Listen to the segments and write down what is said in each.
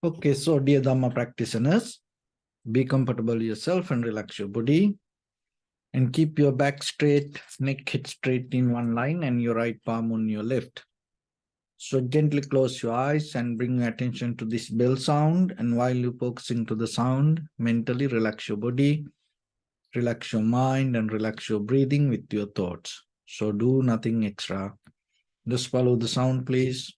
Okay, so dear Dharma practitioners, be comfortable yourself and relax your body and keep your back straight, neck head straight in one line and your right palm on your left. So gently close your eyes and bring your attention to this bell sound, and while you're focusing to the sound, mentally relax your body, relax your mind and relax your breathing with your thoughts. So do nothing extra. Just follow the sound, please.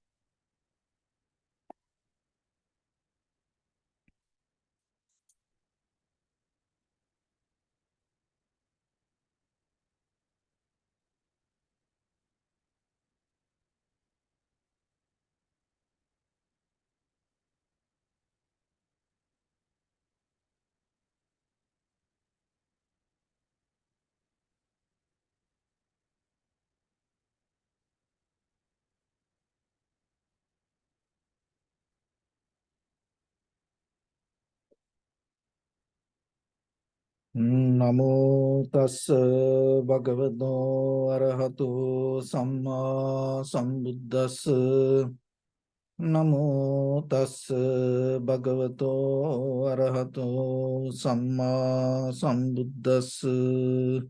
Namo tassa bhagavato arahato samma sambuddhassa. Namo tassa bhagavato arahato samma sambuddhassa.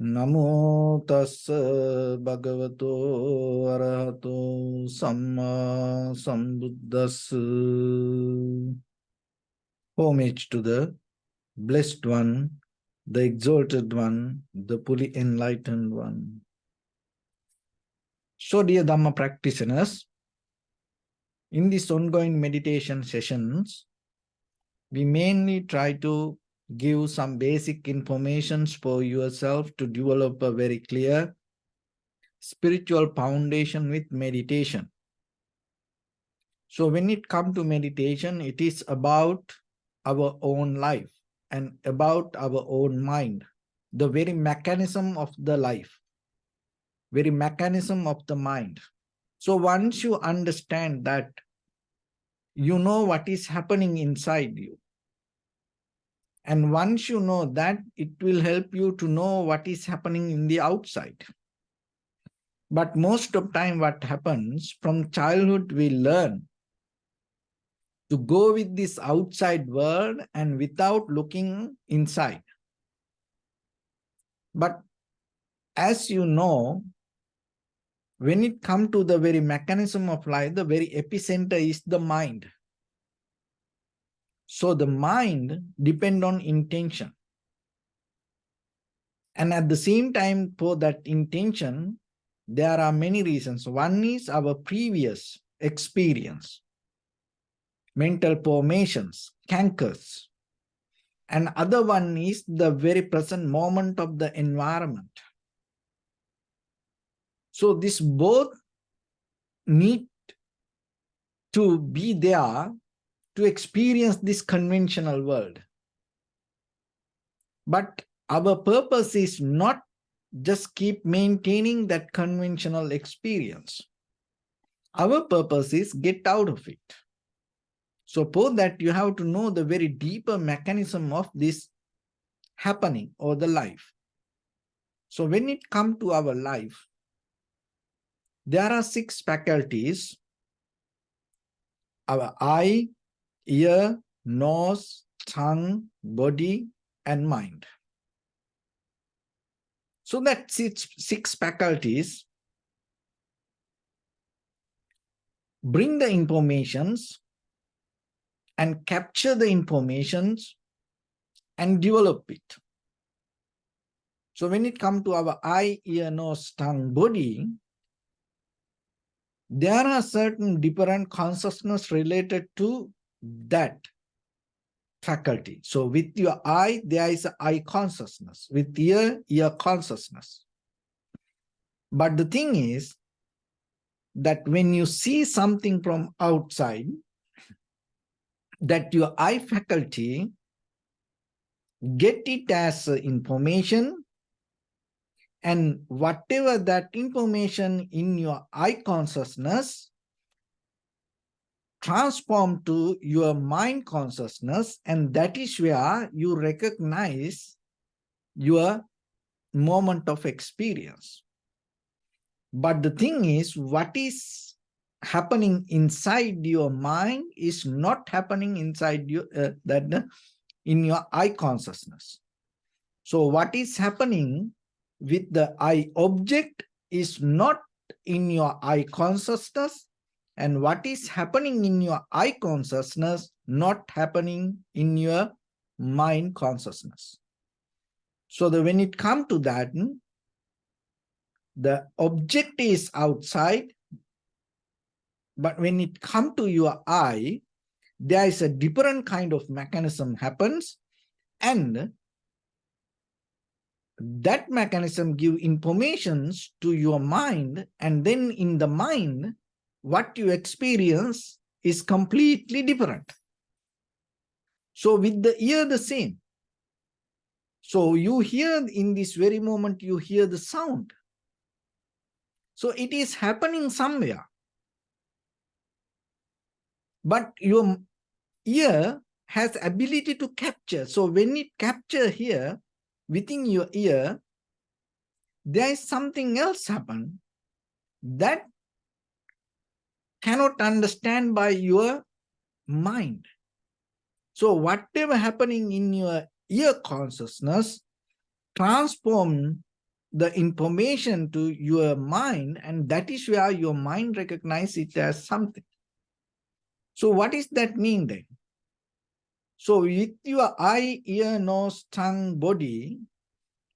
Namo tassa bhagavato arahato samma sambuddhassa. Homage to the Blessed One, the Exalted One, the fully enlightened One. So, dear Dhamma practitioners, in these ongoing meditation sessions, we mainly try to give some basic informations for yourself to develop a very clear spiritual foundation with meditation. So, when it comes to meditation, it is about our own life and about our own mind, the very mechanism of the life, very mechanism of the mind. So once you understand that, you know what is happening inside you. And once you know that, it will help you to know what is happening in the outside. But most of the time what happens, from childhood we learn to go with this outside world and without looking inside. But as you know, when it comes to the very mechanism of life, the very epicenter is the mind. So the mind depends on intention. And at the same time, for that intention, there are many reasons. One is our previous experience, mental formations, cankers. And other one is the very present moment of the environment. So this both need to be there to experience this conventional world. But our purpose is not just keep maintaining that conventional experience. Our purpose is get out of it. So for that, you have to know the very deeper mechanism of this happening or the life. So when it comes to our life, there are 6 faculties: our eye, ear, nose, tongue, body, and mind. So that 6 faculties bring the informations and capture the informations and develop it. So when it comes to our eye, ear, nose, tongue, body, there are certain different consciousness related to that faculty. So with your eye, there is an eye consciousness. With ear, ear consciousness. But the thing is that when you see something from outside, that your eye faculty get it as information, and whatever that information in your eye consciousness transform to your mind consciousness, and that is where you recognize your moment of experience. But the thing is, what is happening inside your mind is not happening inside you, in your I consciousness. So what is happening with the I object is not in your I consciousness, and what is happening in your I consciousness not happening in your mind consciousness. So when it comes to that, the object is outside, but when it comes to your I, there is a different kind of mechanism happens, and that mechanism give informations to your mind, and then in the mind, what you experience is completely different. So with the ear, the same. So you hear in this very moment, you hear the sound. So it is happening somewhere. But your ear has ability to capture. So when it capture here, within your ear, there is something else happen that cannot understand by your mind. So whatever happening in your ear consciousness transform the information to your mind, and that is where your mind recognizes it as something. So what does that mean then? So with your eye, ear, nose, tongue, body,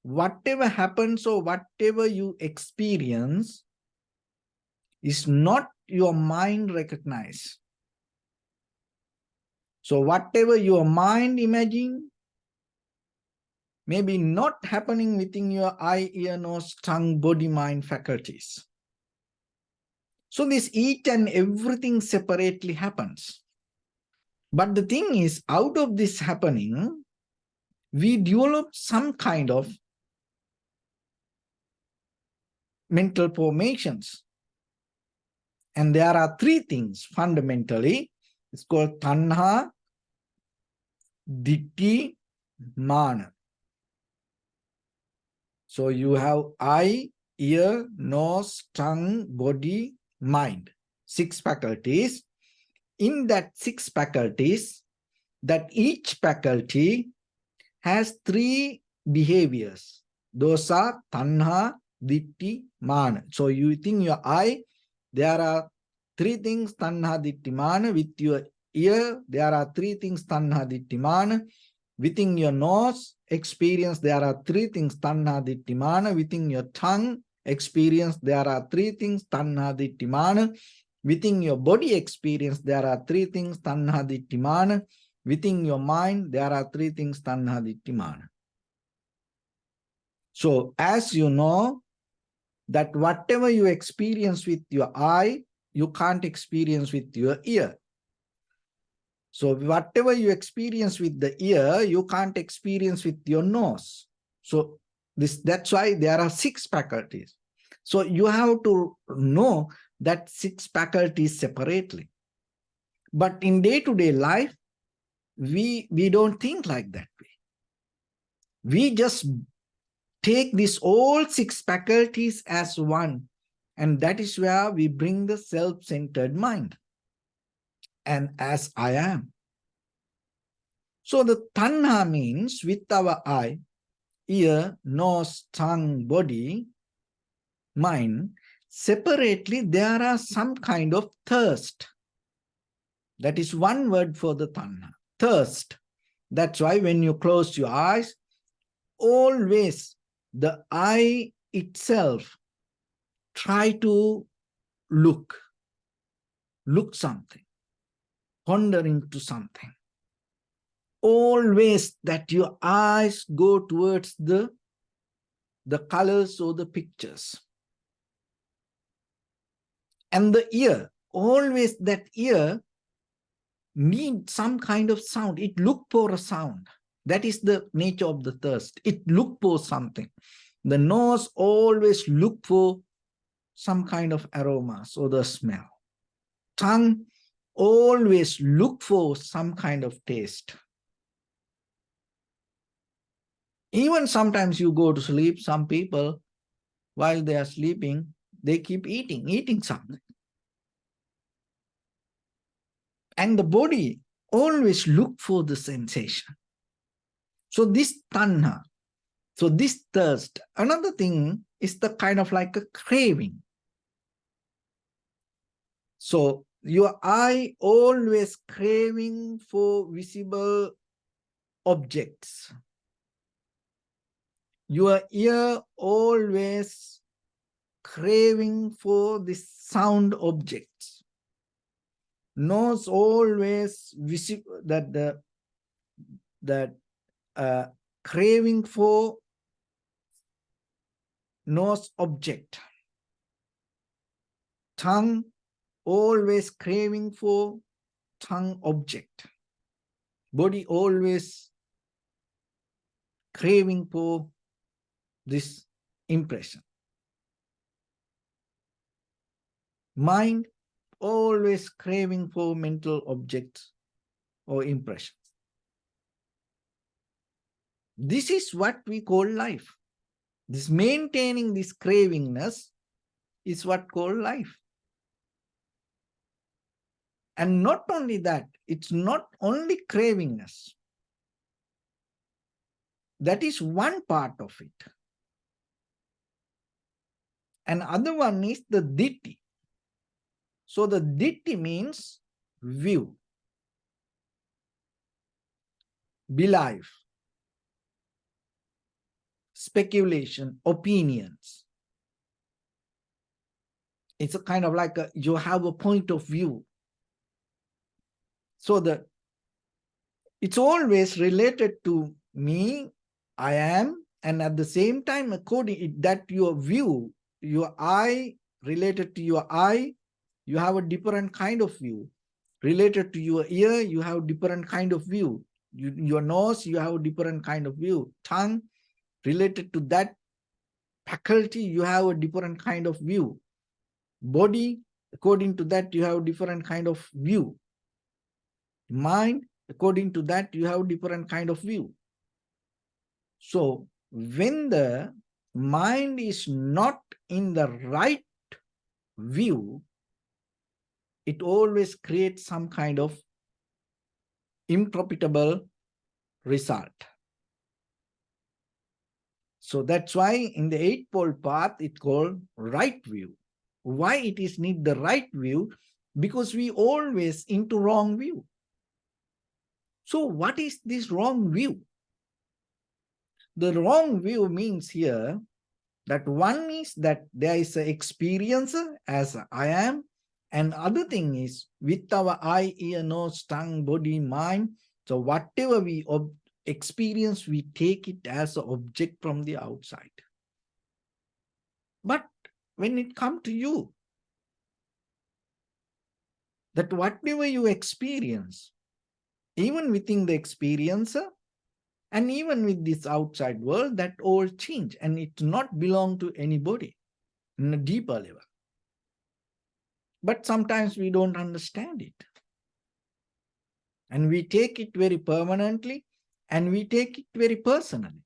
whatever happens or whatever you experience is not your mind recognize. So whatever your mind imagine may be not happening within your eye, ear, nose, tongue, body, mind faculties. So this each and everything separately happens. But the thing is, out of this happening, we develop some kind of mental formations. And there are three things fundamentally. It's called tanha, ditthi, mana. So you have eye, ear, nose, tongue, body, mind. 6 faculties. In that 6 faculties, that each faculty has 3 behaviors. Those are tanha, ditthi, mana. So you think your eye, there are 3 things, tanha, ditthi, mana. With your ear, there are 3 things, tanha, ditthi, mana. Within your nose experience, there are 3 things, tanha, ditthi, mana. Within your tongue experience, there are 3 things, tanha, ditthi, mana. Within your body experience, there are 3 things, tanha, ditthi, mana. Within your mind, there are 3 things, tanha, ditthi, mana. So as you know, that whatever you experience with your eye, you can't experience with your ear. So whatever you experience with the ear, you can't experience with your nose. So that's why there are 6 faculties. So you have to know that 6 faculties separately. But in day-to-day life, we don't think like that way. We just take these all 6 faculties as one, and that is where we bring the self-centered mind. And as I am. So the tanha means with our eye, ear, nose, tongue, body, mind, separately there are some kind of thirst. That is one word for the tanha, thirst. That's why when you close your eyes, always the eye itself try to look something, ponder into something. Always that your eyes go towards the colors or the pictures. And the ear, always that ear needs some kind of sound. It look for a sound. That is the nature of the thirst. It look for something. The nose always look for some kind of aromas or the smell. Tongue always look for some kind of taste. Even sometimes you go to sleep, some people, while they are sleeping, they keep eating something. And the body always look for the sensation. So this tanha, so this thirst, another thing is the kind of like a craving. So your eye always craving for visible objects. Your ear always craving for the sound objects. Nose always visible that craving for nose object. Tongue always craving for tongue object. Body always craving for this impression. Mind always craving for mental objects or impressions. This is what we call life. This maintaining this cravingness is what called life. And not only that, it's not only cravingness. That is one part of it. And other one is the ditti. So the ditti means view, belief, speculation, opinions. It's a kind of like you have a point of view. So it's always related to me, I am, and at the same time, according that your view, your eye, related to your eye, you have a different kind of view. Related to your ear, you have different kind of view. Your nose, you have a different kind of view. Tongue, related to that faculty, you have a different kind of view. Body, according to that, you have different kind of view. Mind, according to that, you have different kind of view. So when the mind is not in the right view, it always creates some kind of improfitable result. So that's why in the Eightfold Path, it's called right view. Why it is need the right view? Because we always into wrong view. So what is this wrong view? The wrong view means here that one is that there is an experiencer as I am, and other thing is with our eye, ear, nose, tongue, body, mind. So whatever we experience, we take it as an object from the outside. But when it comes to you, that whatever you experience, even within the experiencer, and even with this outside world, that all change, and it not belong to anybody in a deeper level. But sometimes we don't understand it. And we take it very permanently, and we take it very personally.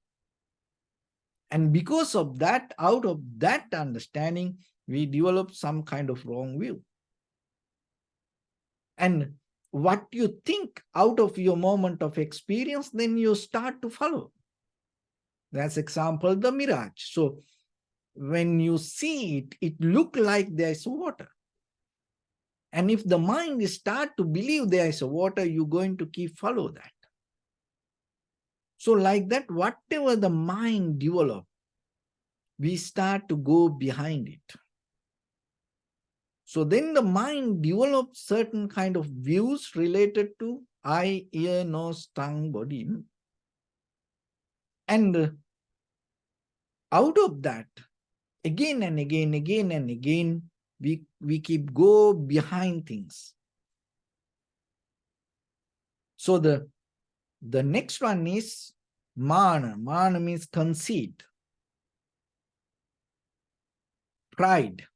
And because of that, out of that understanding, we develop some kind of wrong view. And what you think out of your moment of experience, then you start to follow. That's example, the mirage. So when you see it, it look like there's water. And if the mind start to believe there is a water, you're going to keep follow that. So like that, whatever the mind develop, we start to go behind it. So then the mind develops certain kind of views related to eye, ear, nose, tongue, body. And out of that, again and again, we keep go behind things. So the next one is mana. Mana means conceit, pride,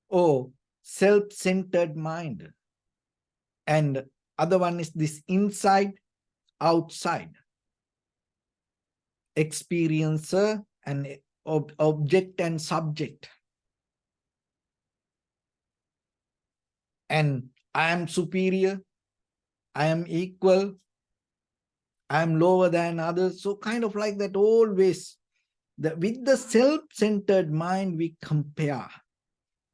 or self-centered mind. And other one is this inside, outside, experiencer and object and subject. And I am superior, I am equal, I am lower than others. So kind of like that always. With the self-centered mind, we compare.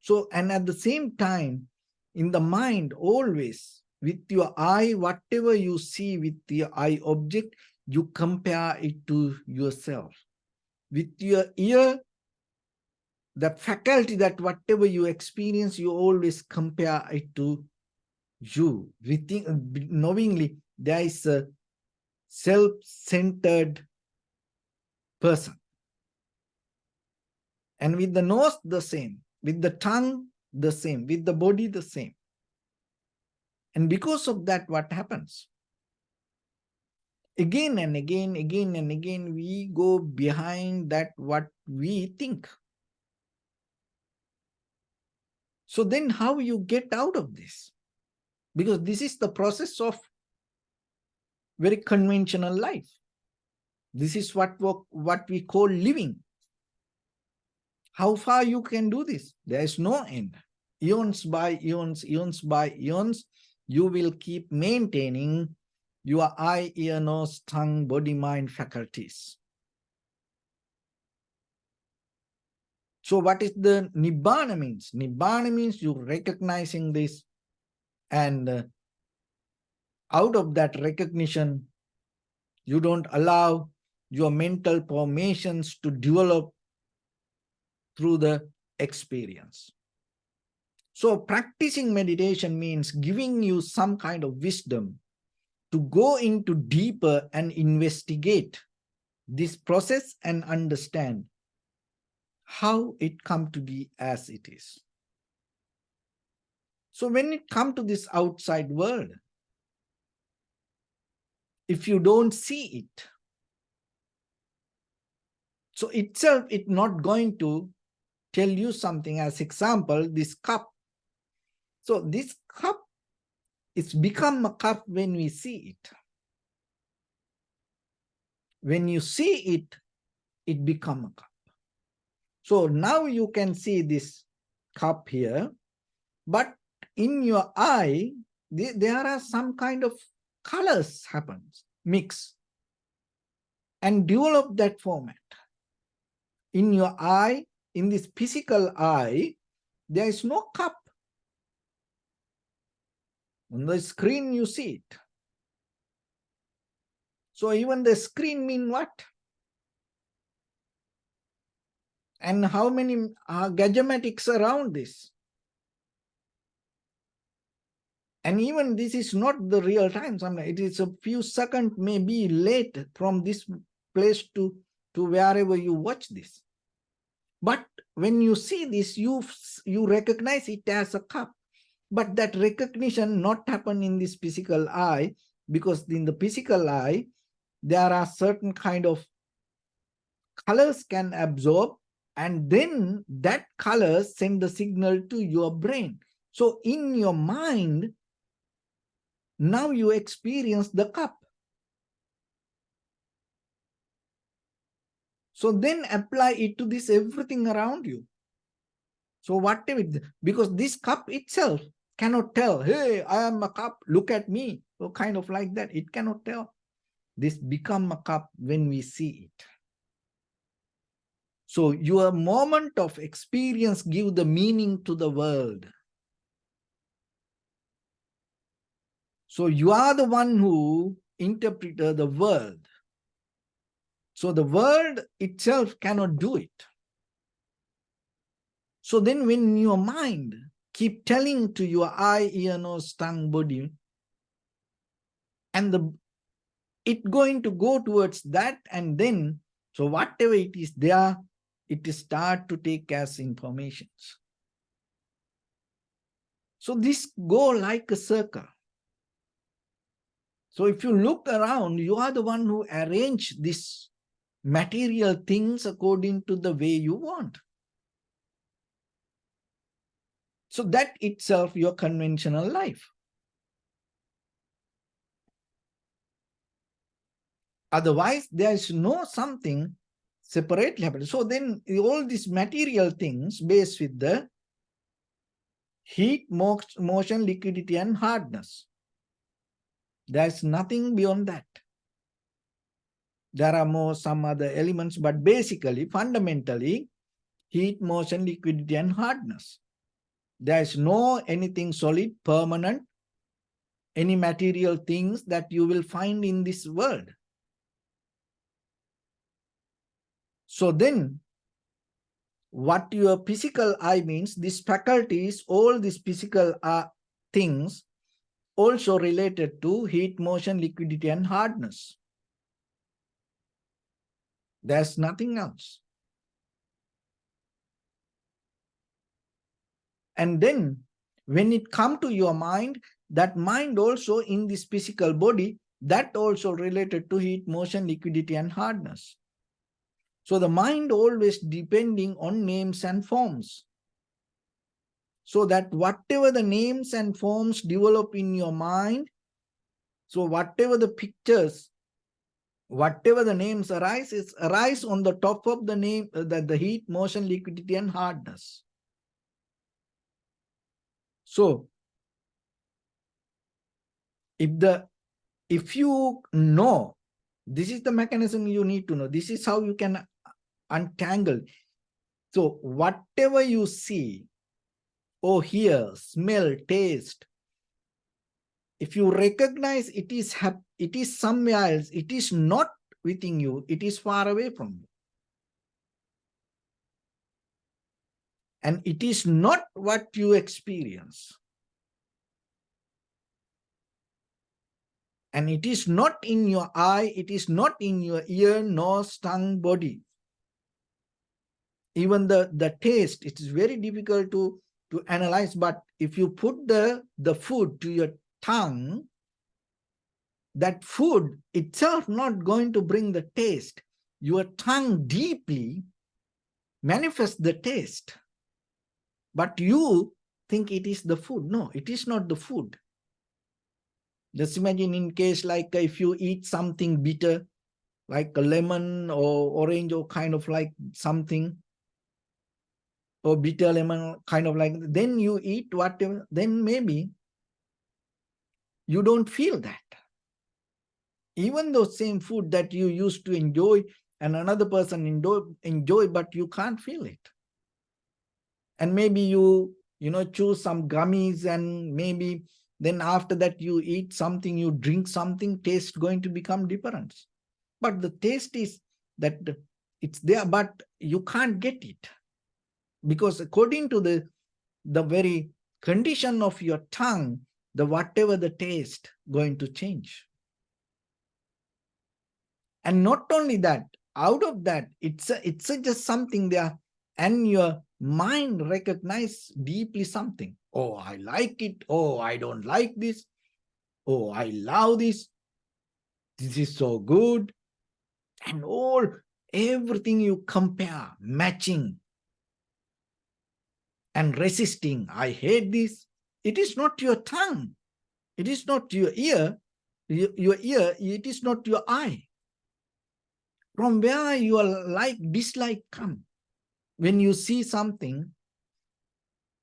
So, and at the same time, in the mind, always, with your eye, whatever you see with your eye object, you compare it to yourself. With your ear, the faculty that whatever you experience, you always compare it to you. Within, knowingly, there is a self-centered person. And with the nose, the same. With the tongue, the same. With the body, the same. And because of that, what happens? Again and again, again and again, we go behind that what we think. So then how you get out of this? Because this is the process of very conventional life. This is what we call living. How far you can do this? There is no end. Eons by eons, eons by eons, you will keep maintaining your eye, ear, nose, tongue, body, mind faculties. So what is the Nibbana means? Nibbana means you recognizing this, and out of that recognition, you don't allow your mental formations to develop through the experience. So practicing meditation means giving you some kind of wisdom to go into deeper and investigate this process and understand how it come to be as it is. So when it comes to this outside world, if you don't see it, so itself it's not going to tell you something. As example, this cup. So this cup, it's become a cup when we see it. When you see it, it become a cup. So now you can see this cup here, but in your eye, there are some kind of colors happens, mix, and develop that format. In your eye, in this physical eye, there is no cup. On the screen, you see it. So even the screen mean what? And how many gadgetics around this? And even this is not the real time. Sometimes it is a few seconds, maybe late from this place to wherever you watch this. But when you see this, you recognize it as a cup. But that recognition not happen in this physical eye, because in the physical eye, there are certain kind of colors can absorb, and then that color send the signal to your brain. So in your mind, now you experience the cup. So then apply it to this everything around you. So whatever, because this cup itself cannot tell, hey, I am a cup, look at me. So kind of like that, it cannot tell. This become a cup when we see it. So your moment of experience give the meaning to the world. So you are the one who interpreted the world. So the world itself cannot do it. So then when your mind keep telling to your eye, ear, nose, tongue, body, and it going to go towards that, and then, so whatever it is there, it start to take as informations. So this go like a circle. So if you look around, you are the one who arrange this material things according to the way you want. So that itself your conventional life. Otherwise, there is no something separately happening. So then all these material things based with the heat, motion, liquidity, and hardness. There's nothing beyond that. There are some other elements, but basically, fundamentally, heat, motion, liquidity, and hardness. There is no anything solid, permanent, any material things that you will find in this world. So then, what your physical eye means, these faculties, all these physical things also related to heat, motion, liquidity, and hardness. There's nothing else. And then when it comes to your mind, that mind also in this physical body, that also related to heat, motion, liquidity, and hardness. So the mind always depending on names and forms. So that whatever the names and forms develop in your mind, so whatever the pictures, whatever the names arise on the top of the name, the heat, motion, liquidity, and hardness. So if you know, this is the mechanism you need to know. This is how you can untangle. So whatever you see or hear, smell, taste, if you recognize it is somewhere else, it is not within you, it is far away from you. And it is not what you experience. And it is not in your eye, it is not in your ear, nose, tongue, body. Even the taste, it is very difficult to analyze, but if you put the food to your tongue, that food itself not going to bring the taste. Your tongue deeply manifests the taste. But you think it is the food. No, it is not the food. Just imagine in case like if you eat something bitter, like a lemon or orange or kind of like something, or bitter lemon, kind of like, then you eat whatever, then maybe you don't feel that. Even though same food that you used to enjoy and another person enjoy, but you can't feel it. And maybe you choose some gummies, and maybe then after that you eat something, you drink something, taste going to become different. But the taste is that it's there, but you can't get it. Because according to the very condition of your tongue, the whatever the taste going to change. And not only that, out of that, it's just something there, and your mind recognize deeply something. Oh, I like it. Oh, I don't like this. Oh, I love this. This is so good. And everything you compare, matching and resisting. I hate this. It is not your tongue. It is not your ear. Your ear, it is not your eye. From where your like, dislike come? When you see something,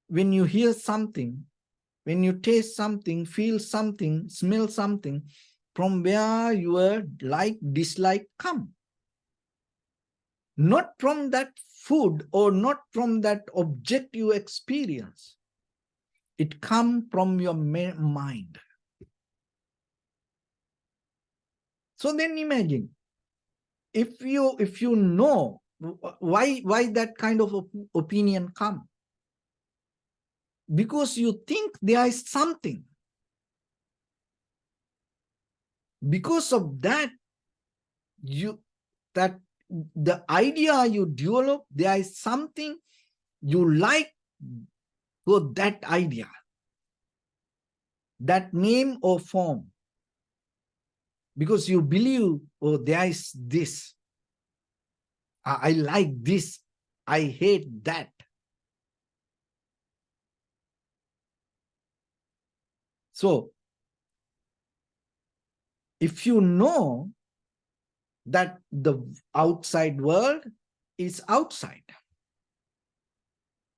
when you hear something, when you taste something, feel something, smell something, from where your like, dislike come? Not from that food or not from that object you experience. It comes from your mind. So then imagine, if you know why that kind of opinion come, because you think there is something. Because of that, the idea you develop, there is something you like for that idea, that name or form, because you believe, oh, there is this. I like this. I hate that. So, if you know that the outside world is outside,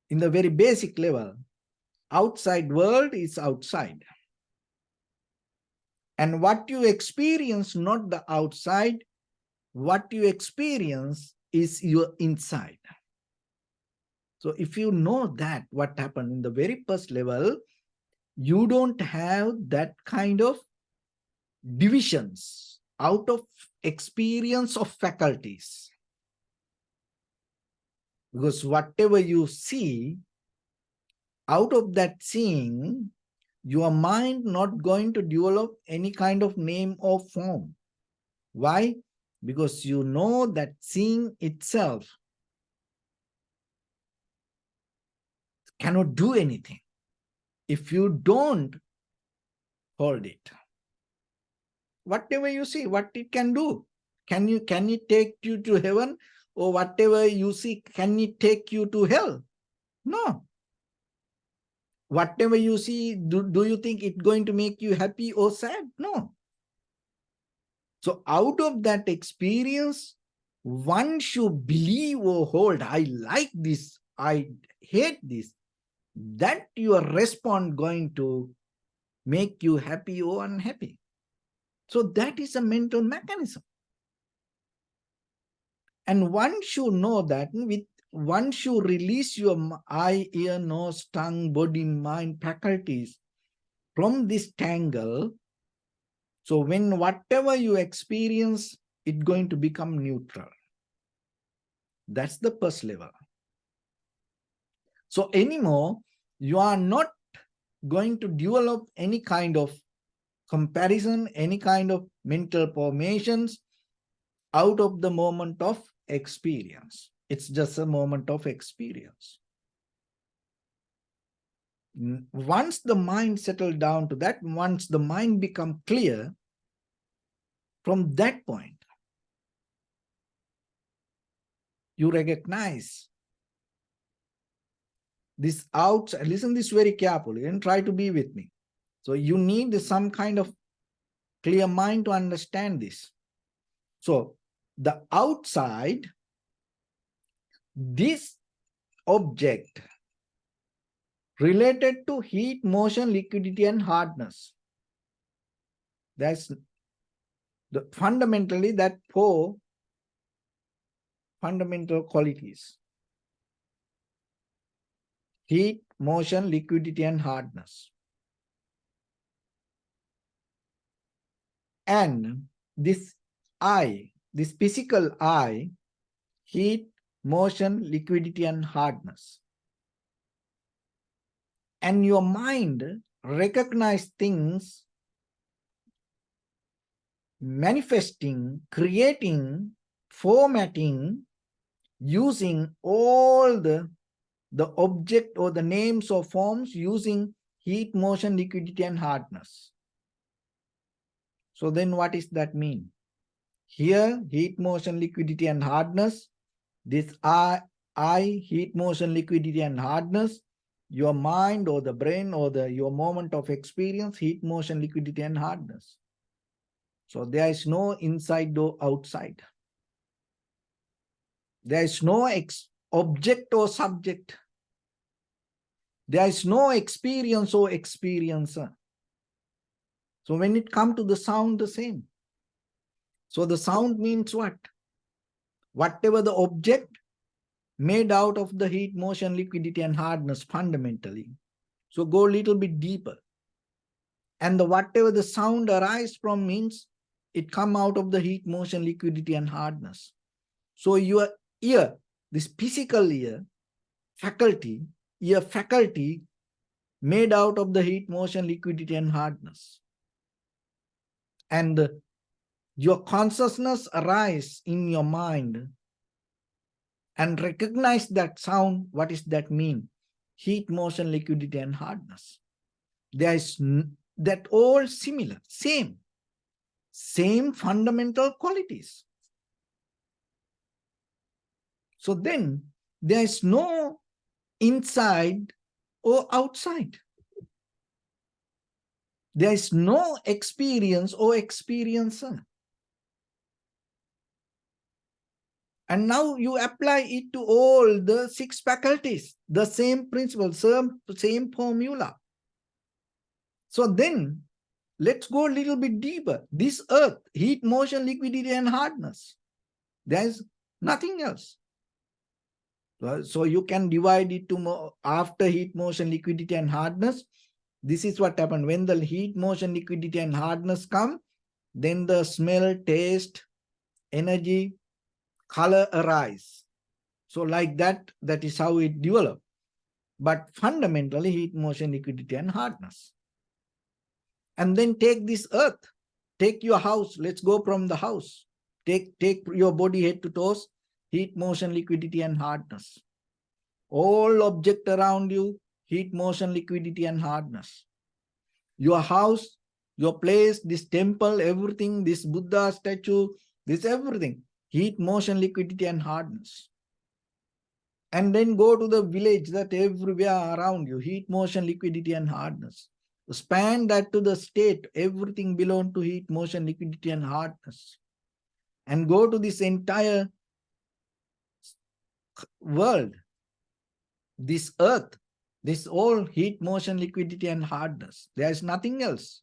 in the very basic level, Outside world is outside. And what you experience, not the outside, what you experience is your inside. So if you know that what happened in the very first level, you don't have that kind of divisions out of experience of faculties. Because whatever you see, out of that seeing, your mind not going to develop any kind of name or form. Why? Because you know that seeing itself cannot do anything if you don't hold it. Whatever you see, what it can do? Can it take you to heaven? Or whatever you see, can it take you to hell? No. Whatever you see, do you think it's going to make you happy or sad? No. So out of that experience, one should believe or hold, I like this, I hate this, that your response going to make you happy or unhappy. So that is a mental mechanism. And one should know that with one should release your eye, ear, nose, tongue, body, mind, faculties from this tangle. So when whatever you experience, it's going to become neutral. That's the first level. So anymore, you are not going to develop any kind of comparison, any kind of mental formations out of the moment of experience. It's just a moment of experience. Once the mind settles down to that, once the mind becomes clear, from that point, you recognize this outside. Listen this very carefully and try to be with me. So you need some kind of clear mind to understand this. So the outside, this object related to heat, motion, liquidity, and hardness. That's fundamentally that four fundamental qualities: heat, motion, liquidity, and hardness. And this I, this physical I, heat, motion, liquidity, and hardness. And your mind recognize things manifesting, creating, formatting, using all the object or the names or forms using heat, motion, liquidity, and hardness. So then what does that mean? Here, heat, motion, liquidity, and hardness. This I, heat, motion, liquidity, and hardness. Your mind or the brain or your moment of experience, heat, motion, liquidity, and hardness. So there is no inside or outside. There is no object or subject. There is no experience or experiencer. So when it comes to the sound, the same. So the sound means what? Whatever the object made out of the heat, motion, liquidity, and hardness fundamentally. So go a little bit deeper. And whatever the sound arises from means it come out of the heat, motion, liquidity, and hardness. So your ear, this physical ear faculty made out of the heat, motion, liquidity, and hardness. And your consciousness arise in your mind and recognize that sound. What does that mean? Heat, motion, liquidity, and hardness. There is that all similar, same fundamental qualities. So then there is no inside or outside. There is no experience or experiencer. And now you apply it to all the 6 faculties, the same principle, same formula. So then let's go a little bit deeper. This earth, heat, motion, liquidity, and hardness. There's nothing else. So you can divide it to after heat, motion, liquidity, and hardness. This is what happened. When the heat, motion, liquidity, and hardness come, then the smell, taste, energy, color arise. So like that, that is how it developed. But fundamentally, heat, motion, liquidity, and hardness. And then take this earth, take your house. Let's go from the house. Take your body head to toes, heat, motion, liquidity, and hardness. All object around you, heat, motion, liquidity, and hardness. Your house, your place, this temple, everything, this Buddha statue, this everything, heat, motion, liquidity, and hardness. And then go to the village that everywhere around you, heat, motion, liquidity, and hardness. Span that to the state, everything belongs to heat, motion, liquidity, and hardness. And go to this entire world, this earth, this all heat, motion, liquidity, and hardness. There is nothing else.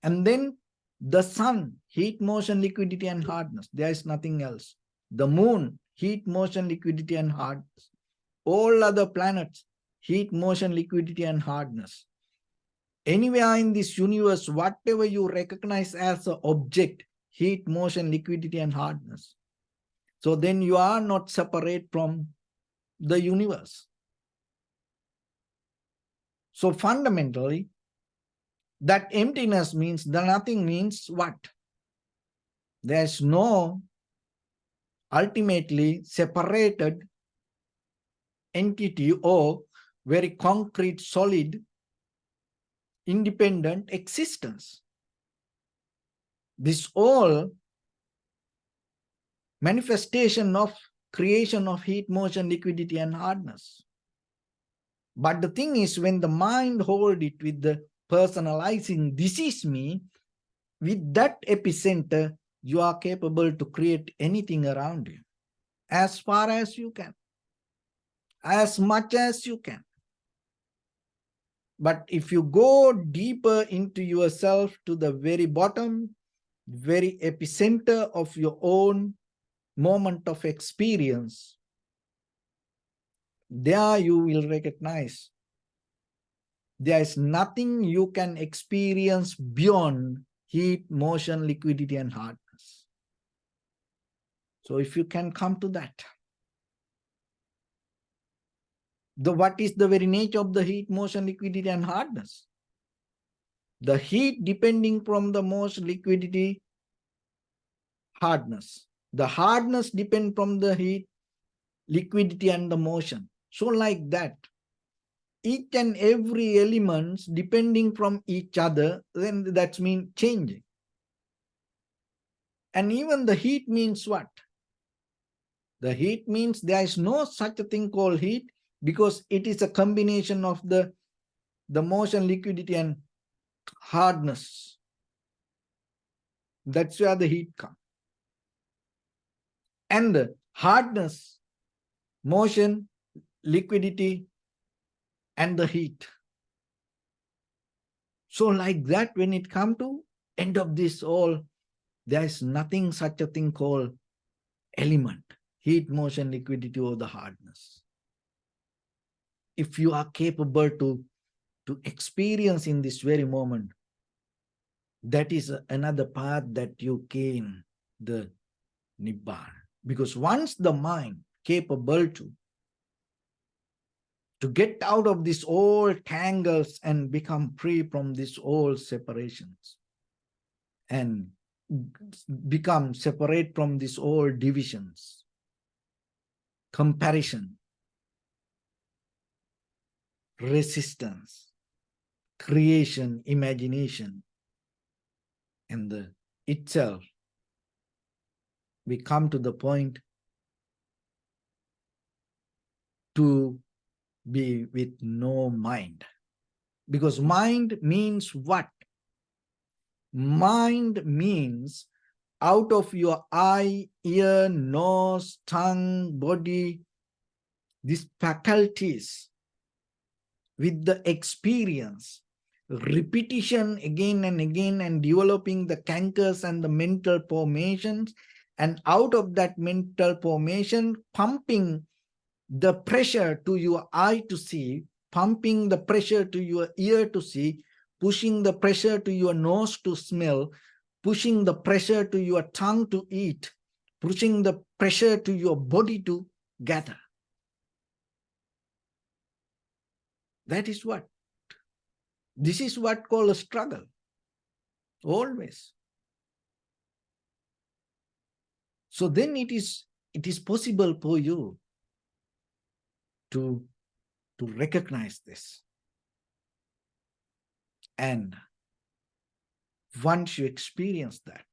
And then the sun, heat, motion, liquidity, and hardness. There is nothing else. The moon, heat, motion, liquidity, and hardness. All other planets, heat, motion, liquidity, and hardness. Anywhere in this universe, whatever you recognize as an object, heat, motion, liquidity, and hardness. So then you are not separate from the universe. So fundamentally, that emptiness means the nothing means what? There's no ultimately separated entity or very concrete, solid, independent existence. This all manifestation of creation of heat, motion, liquidity, and hardness. But the thing is, when the mind hold it with the personalizing, this is me, with that epicenter, you are capable to create anything around you, as far as you can, as much as you can. But if you go deeper into yourself to the very bottom, very epicenter of your own moment of experience, there you will recognize there is nothing you can experience beyond heat, motion, liquidity, and hardness. So if you can come to that, what is the very nature of the heat, motion, liquidity, and hardness? The heat depending from the motion, liquidity, hardness. The hardness depend from the heat, liquidity, and the motion. So like that, each and every elements depending from each other, then that means changing. And even the heat means what? The heat means there is no such a thing called heat, because it is a combination of the motion, liquidity, and hardness. That's where the heat comes. And the hardness, motion, liquidity, and the heat. So like that, when it comes to end of this all, there is nothing such a thing called element, heat, motion, liquidity, or the hardness. If you are capable to experience in this very moment, that is another path that you gain the Nibbana. Because once the mind capable to get out of these old tangles and become free from these old separations and become separate from these old divisions, comparison, resistance, creation, imagination, and the itself, we come to the point to be with no mind. Because mind means what? Mind means out of your eye, ear, nose, tongue, body, these faculties with the experience, repetition again and again, and developing the cankers and the mental formations, and out of that mental formation, pumping the pressure to your eye to see, pumping the pressure to your ear to see, pushing the pressure to your nose to smell, pushing the pressure to your tongue to eat, pushing the pressure to your body to gather. That is what. This is what called a struggle. Always. So then it is possible for you to recognize this. And once you experience that,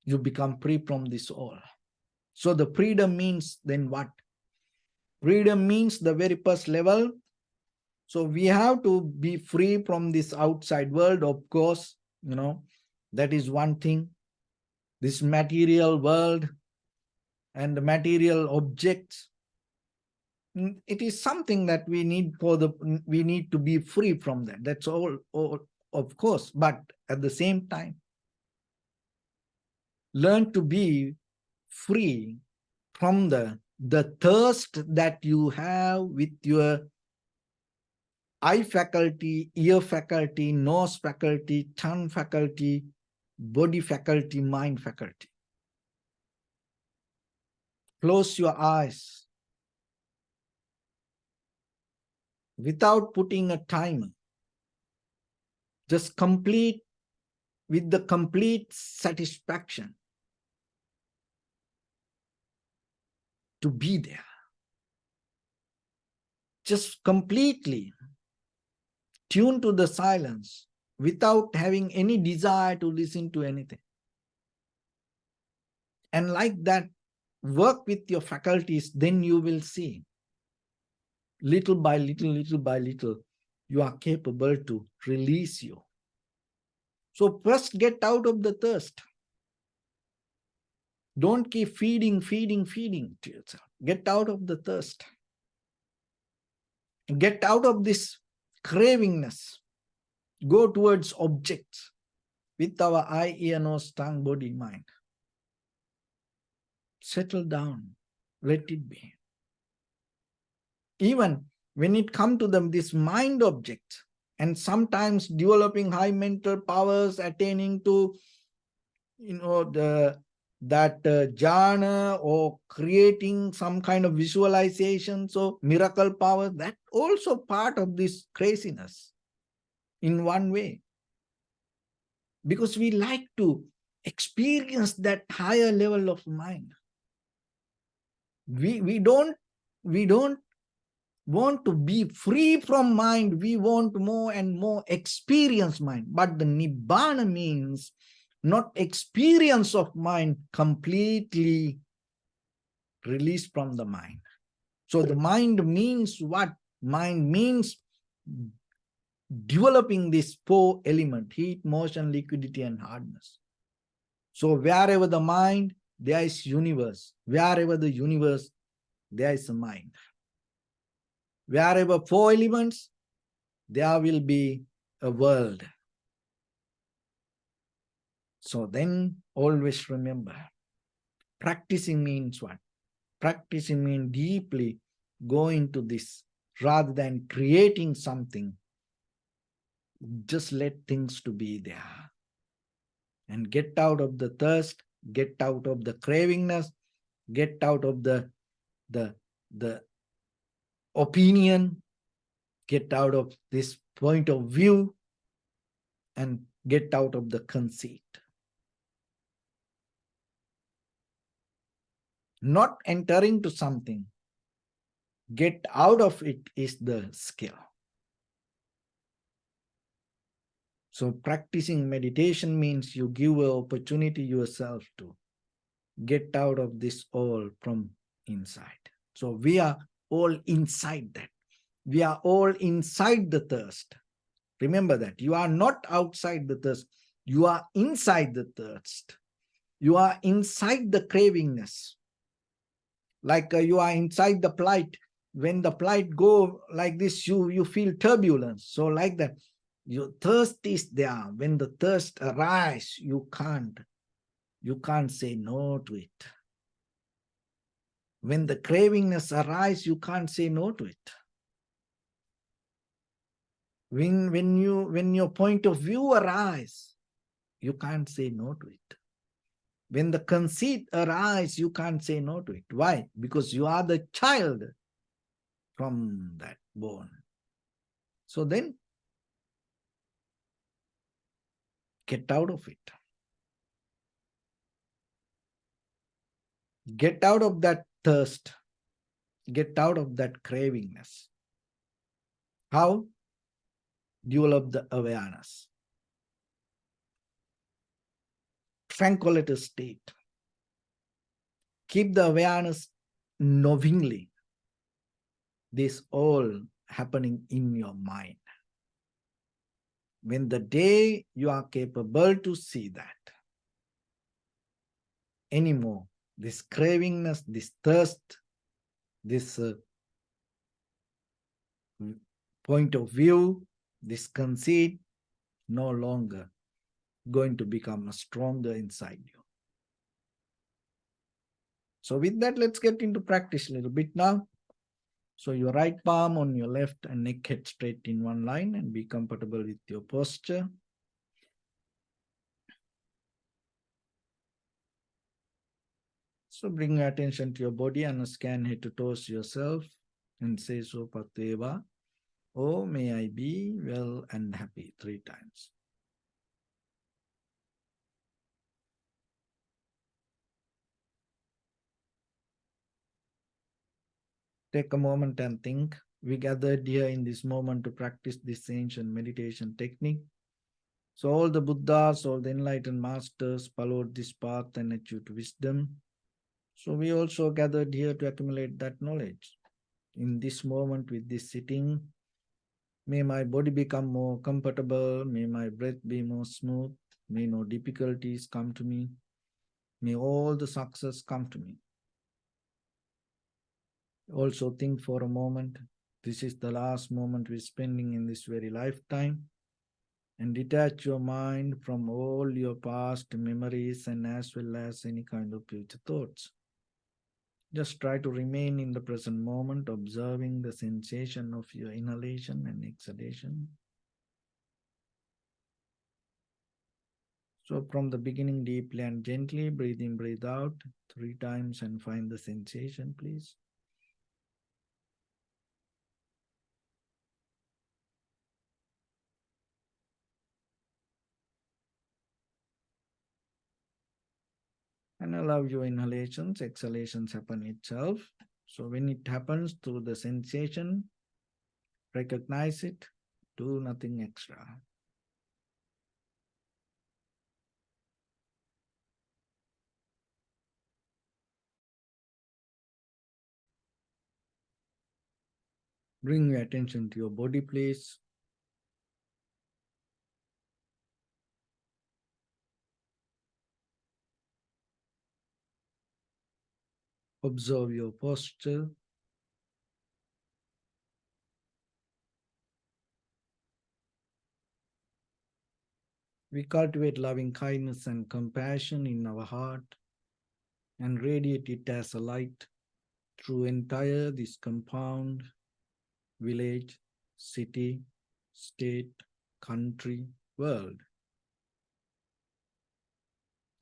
you become free from this all. So the freedom means then what? Freedom means the very first level. So we have to be free from this outside world, of course, that is one thing. This material world and the material objects, it is something that we need to be free from that. That's all, of course. But at the same time, learn to be free from the thirst that you have with your eye faculty, ear faculty, nose faculty, tongue faculty, body faculty, mind faculty. Close your eyes without putting a timer. Just complete with the complete satisfaction to be there. Just completely tune to the silence without having any desire to listen to anything. And like that, work with your faculties, then you will see little by little, you are capable to release you. So first get out of the thirst. Don't keep feeding to yourself. Get out of the thirst. Get out of this cravingness. Go towards objects with our eye, ear, nose, tongue, body, mind. Settle down. Let it be. Even when it comes to this mind object, and sometimes developing high mental powers, attaining to jhana, or creating some kind of visualization, so miracle power, that also part of this craziness in one way. Because we like to experience that higher level of mind. We don't want to be free from mind. We want more and more experience mind. But the Nibbana means not experience of mind, completely released from the mind. So the mind means what? Mind means developing this 4 element: heat, motion, liquidity, and hardness. So wherever the mind, there is universe. Wherever the universe, there is a mind. Wherever 4 elements, there will be a world. So then always remember, practicing means what? Practicing means deeply go into this rather than creating something. Just let things to be there. And get out of the thirst, get out of the cravingness, get out of the opinion, get out of this point of view, and get out of the conceit. Not entering to something, get out of it is the skill. So practicing meditation means you give an opportunity yourself to get out of this all from inside. So we are all inside that. We are all inside the thirst. Remember that. You are not outside the thirst. You are inside the thirst. You are inside the cravingness. Like you are inside the plight. When the plight go like this, you feel turbulence. So like that, your thirst is there. When the thirst arise, you can't say no to it. When the cravingness arise, you can't say no to it. When your point of view arise, you can't say no to it. When the conceit arise, you can't say no to it. Why? Because you are the child from that born. So then, get out of it. Get out of that thirst. Get out of that cravingness. How? Develop the awareness. Tranquility state. Keep the awareness knowingly. This all happening in your mind. When the day you are capable to see that anymore, this cravingness, this thirst, this point of view, this conceit, no longer going to become stronger inside you. So with that, let's get into practice a little bit now. So your right palm on your left and neck head straight in one line, and be comfortable with your posture. So bring your attention to your body and scan head to toes yourself and say so Pateva. Oh, may I be well and happy 3 times. Take a moment and think. We gathered here in this moment to practice this ancient meditation technique. So all the Buddhas, all the enlightened masters followed this path and achieved wisdom. So we also gathered here to accumulate that knowledge. In this moment with this sitting, may my body become more comfortable, may my breath be more smooth, may no difficulties come to me, may all the success come to me. Also think for a moment, this is the last moment we're spending in this very lifetime, and detach your mind from all your past memories and as well as any kind of future thoughts. Just try to remain in the present moment, observing the sensation of your inhalation and exhalation. So from the beginning, deeply and gently, breathe in, breathe out 3 times and find the sensation, please. And allow your inhalations, exhalations happen itself. So when it happens through the sensation, recognize it, do nothing extra. Bring your attention to your body, please. Observe your posture. We cultivate loving kindness and compassion in our heart and radiate it as a light through entire this compound, village, city, state, country, world,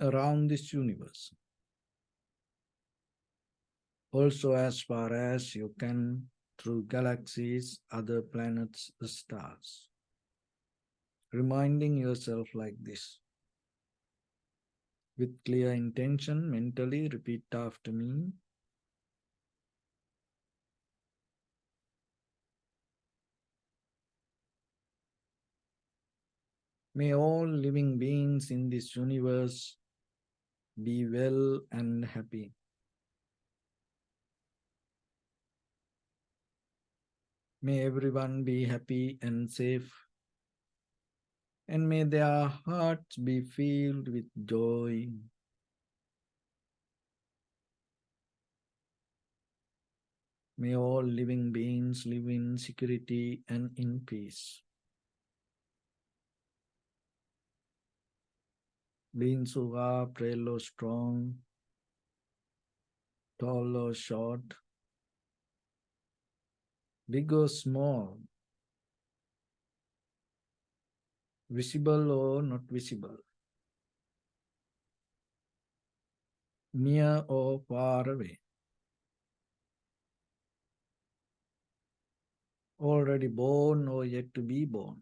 around this universe. Also as far as you can through galaxies, other planets, stars. Reminding yourself like this. With clear intention, mentally repeat after me. May all living beings in this universe be well and happy. May everyone be happy and safe. and may their hearts be filled with joy. May all living beings live in security and in peace. Beings who are frail or strong, tall or short, big or small, visible or not visible, near or far away, already born or yet to be born.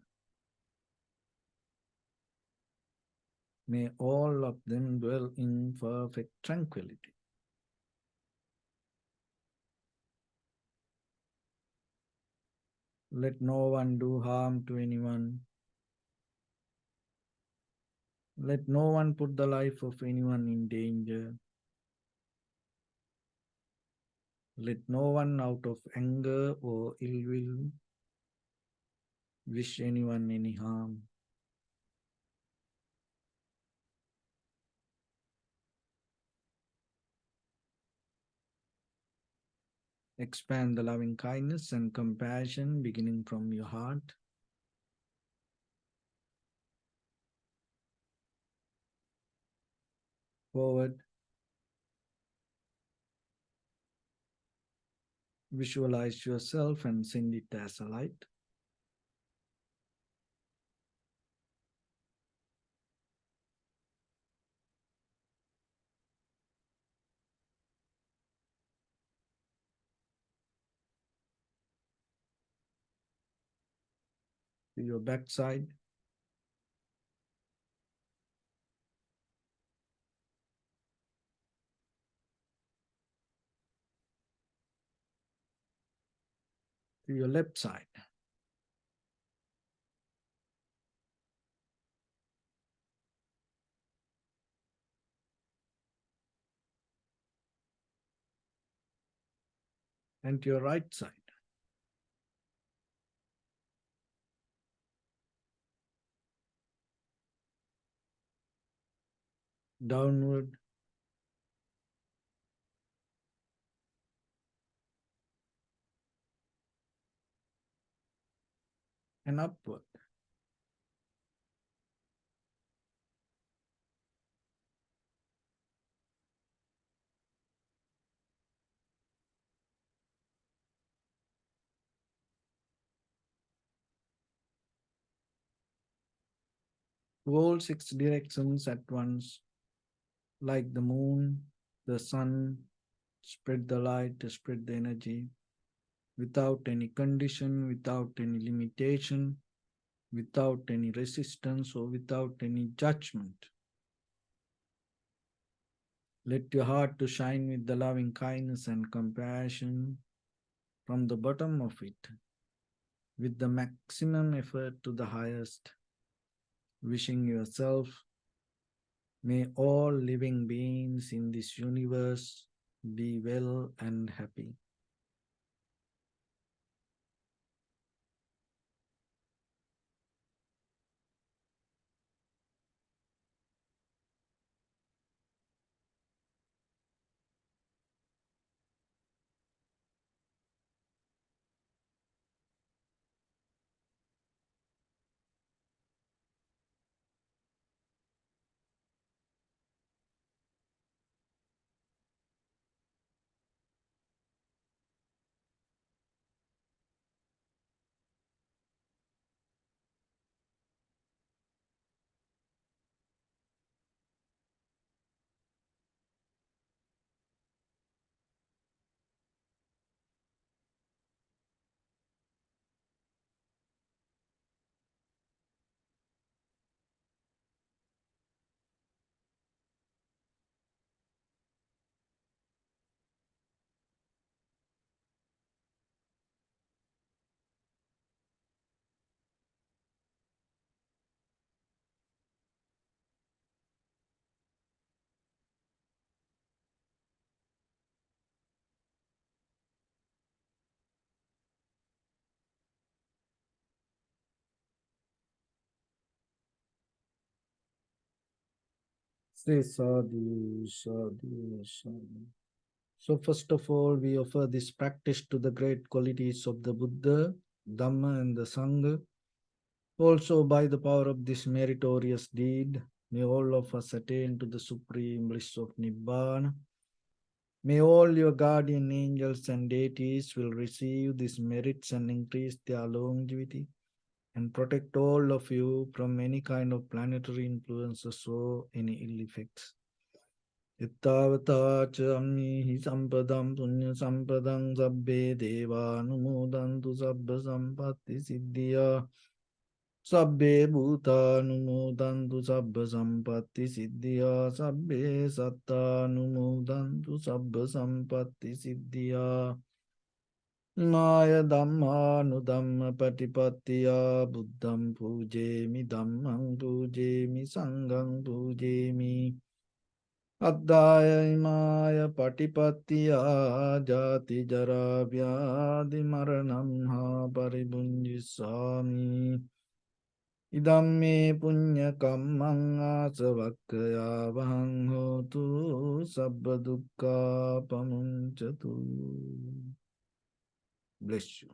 May all of them dwell in perfect tranquility. Let no one do harm to anyone. Let no one put the life of anyone in danger. Let no one out of anger or ill will wish anyone any harm. Expand the loving kindness and compassion beginning from your heart. Forward, visualize yourself and send it as a light. To your backside, to your left side, and to your right side. Downward and upward. To all six directions at once, like the moon, the sun, spread the light, spread the energy, without any condition, without any limitation, without any resistance, or without any judgment. Let your heart to shine with the loving kindness and compassion from the bottom of it, with the maximum effort to the highest, wishing yourself, may all living beings in this universe be well and happy. Say sadhu, sadhu, sadhu. So first of all, we offer this practice to the great qualities of the Buddha, Dhamma and the Sangha. Also by the power of this meritorious deed, may all of us attain to the supreme bliss of Nibbana. May all your guardian angels and deities will receive these merits and increase their longevity and protect all of you from any kind of planetary influences or any ill effects. Ittavata cha ammihi sampadam punya sampadam sabbe deva anumodantu sabba sampatti siddhya sabbe bhuta anumodantu sabba sampatti siddhya sabbe satta anumodantu sabba sampatti siddhya Maya Dhamma Nudhamma Patipattiya Buddham Pujemi Dhammam Pujemi Sangham Pujemi Addhaya Imaya Patipattiya Jati Jara Vyadhi Maranam Ha Paribunjisami Idam me punya kammang asavakkaya vahang hotu sabba dukkha pamunchatu. Bless you.